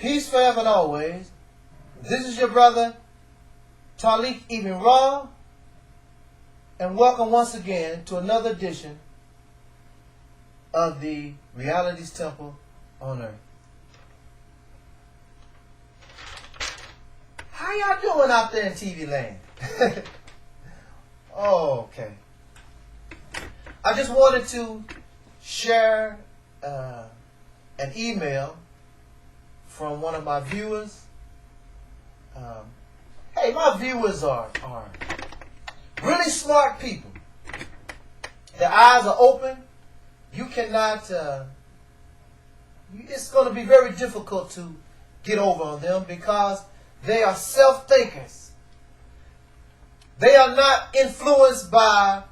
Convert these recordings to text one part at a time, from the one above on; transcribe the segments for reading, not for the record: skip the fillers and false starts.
Peace forever and always. This is your brother, Taalik Ibn'rad, and welcome once again to another edition of the Reality's Temple on Earth. How y'all doing out there in TV land? Oh, okay. I just wanted to share an email from one of my viewers. Hey, my viewers are really smart people. Their eyes are open. You cannot, it's going to be very difficult to get over on them because they are self-thinkers. They are not influenced by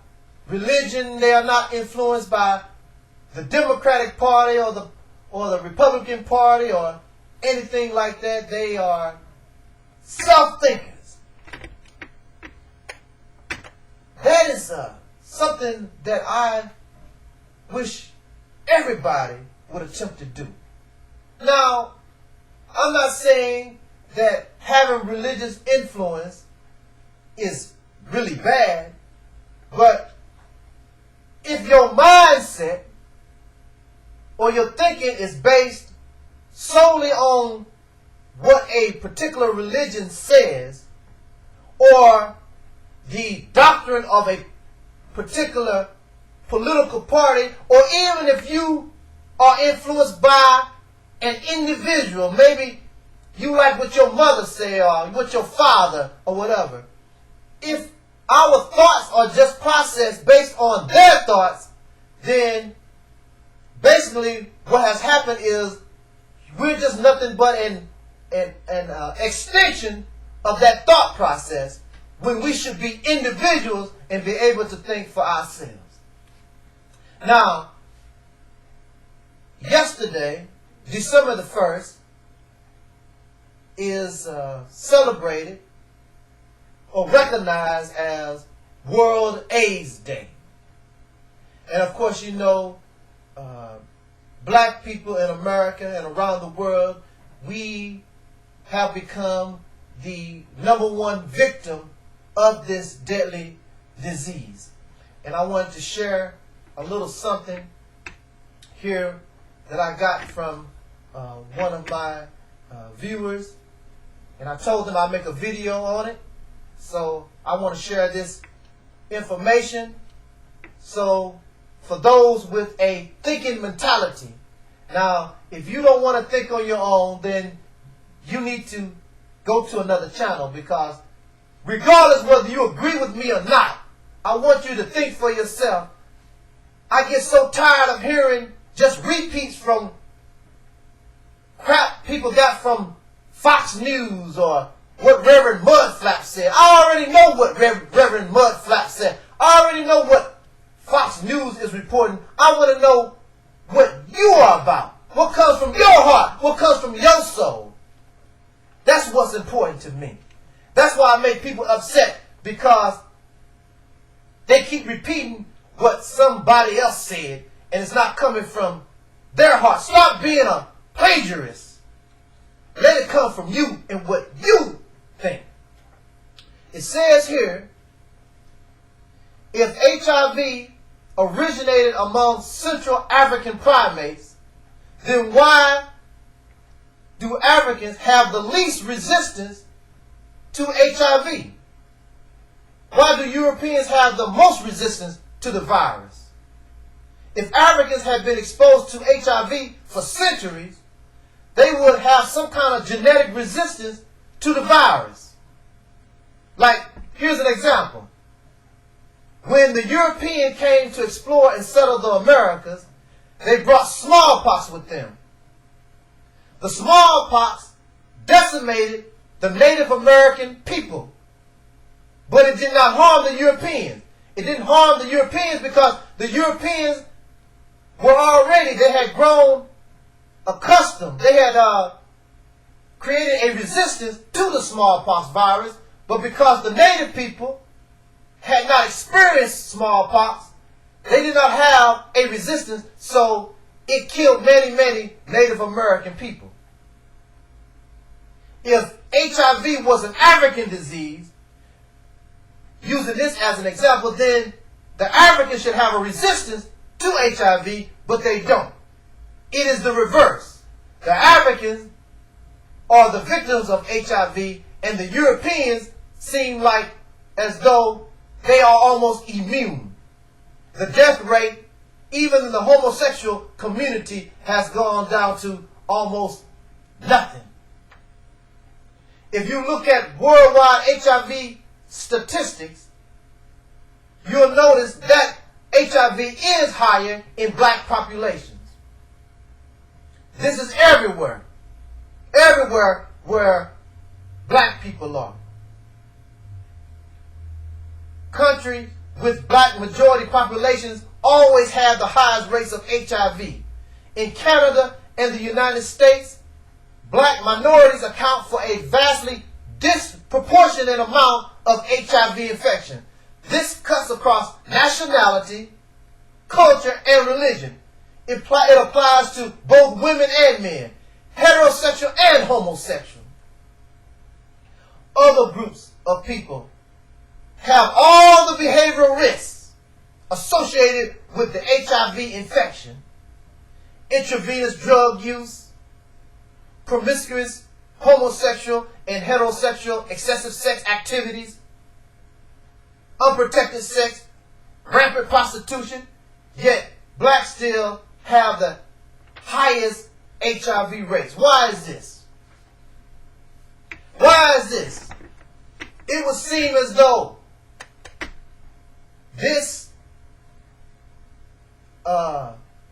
religion. They are not influenced by the Democratic Party or the Republican Party or anything like that. They are self-thinkers. That is something that I wish everybody would attempt to do. Now, I'm not saying that having religious influence is really bad, but if your mindset or your thinking is based solely on what a particular religion says or the doctrine of a particular political party, or even if you are influenced by an individual, maybe you like what your mother say or what your father or whatever, if our thoughts are just processed based on their thoughts, then basically what has happened is we're just nothing but an extension of that thought process when we should be individuals and be able to think for ourselves. Now, yesterday, December the 1st, is celebrated or recognized as World AIDS Day. And of course, you know, black people in America and around the world, we have become the #1 victim of this deadly disease. And I wanted to share a little something here that I got from one of my viewers. And I told them I'd make a video on it. So I want to share this information. So for those with a thinking mentality, now if you don't want to think on your own, then you need to go to another channel, because regardless whether you agree with me or not, I want you to think for yourself. I get so tired of hearing just repeats from crap people got from Fox News or what Reverend Mudflap said. I already know what Reverend Mudflap said. I already know what Fox News is reporting. I want to know what you are about. What comes from your heart. What comes from your soul. That's what's important to me. That's why I make people upset, because they keep repeating what somebody else said and it's not coming from their heart. Stop being a plagiarist. Let it come from you and what you think. It says here, if HIV originated among Central African primates, then why do Africans have the least resistance to HIV? Why do Europeans have the most resistance to the virus? If Africans had been exposed to HIV for centuries, they would have some kind of genetic resistance to the virus. Like, here's an example. When the European came to explore and settle the Americas, they brought smallpox with them. The smallpox decimated the Native American people, but it did not harm the Europeans. It didn't harm the Europeans because the Europeans were already, they had grown accustomed. They had created a resistance to the smallpox virus, but because the native people had not experienced smallpox, they did not have a resistance, so it killed many, many Native American people. if HIV was an African disease, using this as an example, then the Africans should have a resistance to HIV, but they don't. It is the reverse. The Africans are the victims of HIV, and the Europeans seem like as though they are almost immune. The death rate, even in the homosexual community, has gone down to almost nothing. If you look at worldwide HIV statistics, you'll notice that HIV is higher in black populations. This is everywhere. Everywhere where black people are. Countries with black majority populations always have the highest rates of HIV. In Canada and the United States, black minorities account for a vastly disproportionate amount of HIV infection. This cuts across nationality, culture, and religion. It applies to both women and men, heterosexual and homosexual. Other groups of people have all the behavioral risks associated with the HIV infection: intravenous drug use, promiscuous, homosexual, and heterosexual excessive sex activities, unprotected sex, rampant prostitution, yet blacks still have the highest HIV rates. Why is this? Why is this? It would seem as though this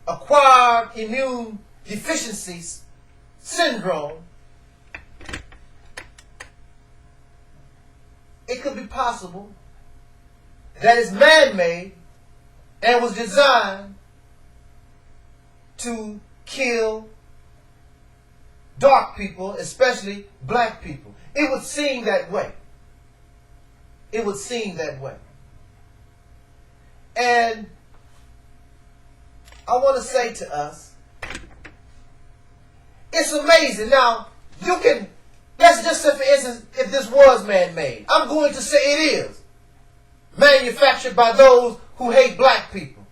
acquired immune deficiency syndrome, it could be possible that it's man-made and was designed to kill dark people, especially black people. It would seem that way. It would seem that way. And I want to say to us, it's amazing. Now, you can, let's just say, for instance, if this was man-made, I'm going to say it is manufactured by those who hate black people.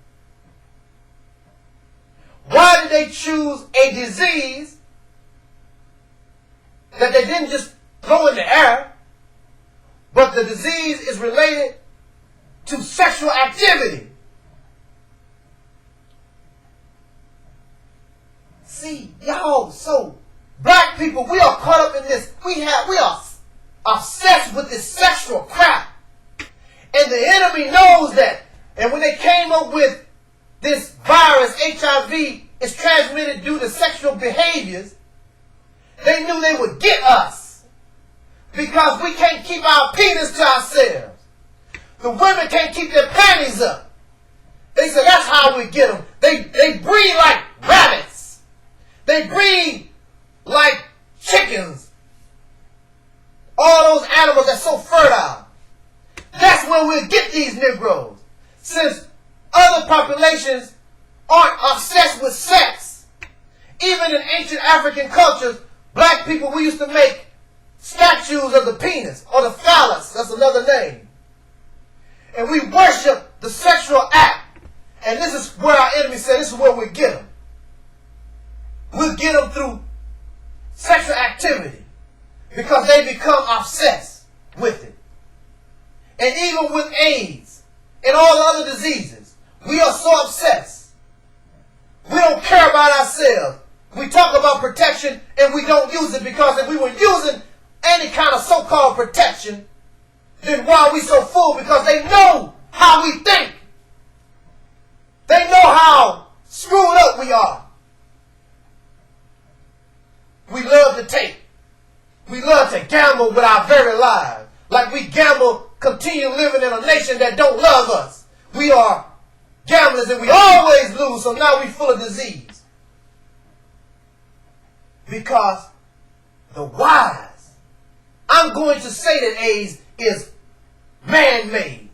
Why did they choose a disease that they didn't just throw in the air, but the disease is related to sexual activity? See, y'all, so black people, we are caught up in this. We are obsessed with this sexual crap. And the enemy knows that. And when they came up with this virus, HIV, is transmitted due to sexual behaviors, they knew they would get us. Because we can't keep our penis to ourselves. The women can't keep their panties up. They said that's how we get them. They breed like rabbits. They breed like chickens. All those animals that's so fertile. That's where we'll get these Negroes. Since other populations aren't obsessed with sex. Even in ancient African cultures, black people, we used to make statues of the penis or the phallus. That's another name. And we worship the sexual act. And this is where our enemy said, this is where we get them. We'll get them through sexual activity because they become obsessed with it. And even with AIDS and all the other diseases, we are so obsessed. We don't care about ourselves. We talk about protection and we don't use it, because if we were using any kind of so-called protection, then why are we so full? Because they know how we think. They know how screwed up we are. We love to take. We love to gamble with our very lives. Like we gamble, continue living in a nation that don't love us. We are gamblers and we always lose, so now we're full of disease. Because the wise, I'm going to say that AIDS is man-made.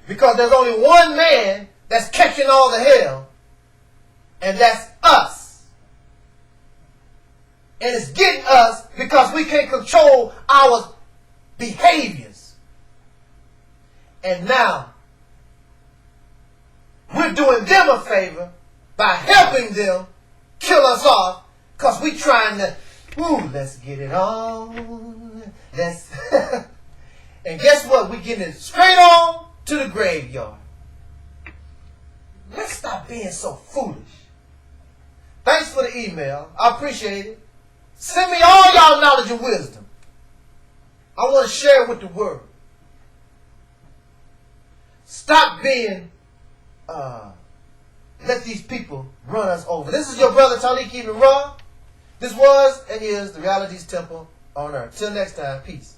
Because there's only one man that's catching all the hell, and that's us. And it's getting us because we can't control our behaviors. And now, we're doing them a favor by helping them kill us off because we trying to, let's get it on. Let's and guess what? We're getting it straight on to the graveyard. Let's stop being so foolish. Thanks for the email. I appreciate it. Send me all y'all knowledge and wisdom. I want to share it with the world. Stop being, let these people run us over. This is your brother Taalik Ibn'rad. This was and is the Reality's Temple on Earth. Till next time, peace.